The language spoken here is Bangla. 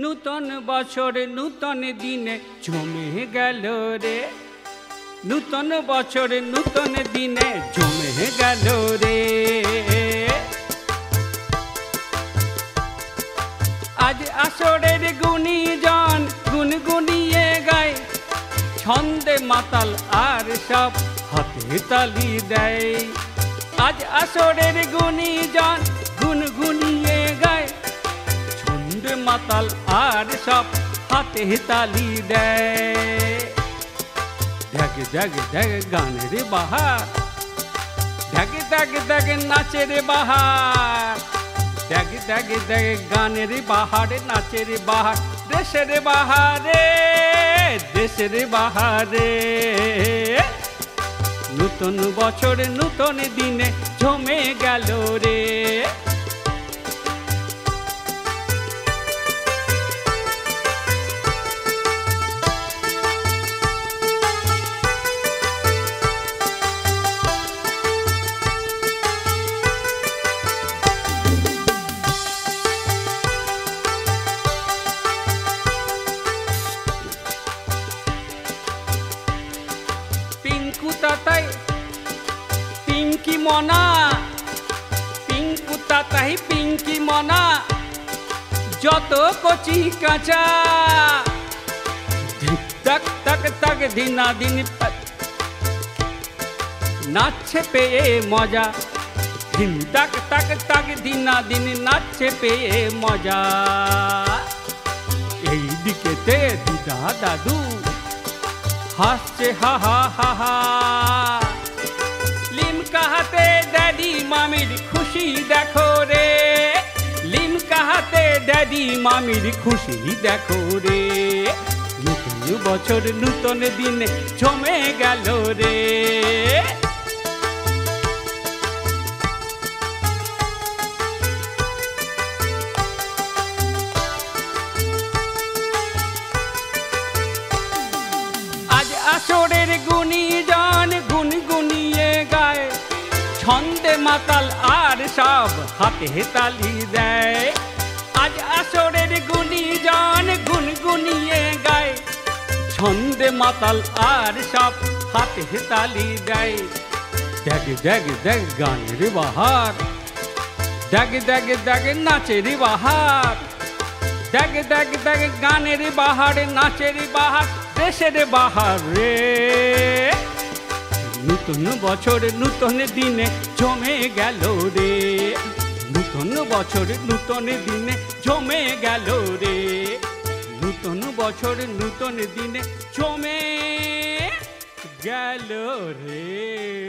নূতন বছর নূতন দিনে জমে গেল রে, নূতন বছর নূতন দিনে জমে গেল রে। আজ আসরের গুণীজন গুনগুনিয়ে গায়, ছন্দে মাতাল আর সব হাতে তালি দেয়। আজ আসরের গুণীজন গুনগুনিয়ে গায়, ছন্দে মাতাল আর সব হাতে তালি দেয়। ঢাক ঢাক ঢাক গানের বাহার, ঢাক ঢাক ঢাক নাচের বাহার, ঢাক ঢাক ঢাক গানের বাহার নাচের বাহার, দেশের বাহারে দেশের বাহারে। নূতন বছর নূতন দিনে জমে গেল রে। পিঙ্কু তাতাই পিঙ্কি মনা, পিঙ্কু তাতাই পিঙ্কি মনা, যত কচি কাঁচা তাক তাক তাক দিনা দিন নাচছে পেয়ে মজা, দিন তাক তাক তাক দিনা দিন নাচছে পেয়ে মজা। এই দিকেতে দিদা দাদু হাসছে হা হা হা হা, লিমকা হাতে ড্যাডি মামির খুশি দেখো রে, লিমকা হাতে ড্যাডি মামির খুশি দেখো রে। নতুন বছর নূতন দিনে জমে গেল রে। আসরের গুণীজন গুনগুনিয়ে গায়, ছন্দে মাতাল আর সব হাতে তালি দেয়। আজ আসরের গুণীজন গুনগুনিয়ে গায়, ছন্দে মাতাল আর সব হাতে তালি দেয়। দেখ দেখ দেখ গানের বাহার, দেখ দেখ দেখ নাচের বাহার, দেখ দেখ দেখ গানের বাহার নাচের বাহার, দেশের বাহার রে। নূতন বছর নূতন দিনে জমে গেল রে, নূতন বছর নূতন দিনে জমে গেল রে, নূতন বছর নূতন দিনে জমে গেল রে।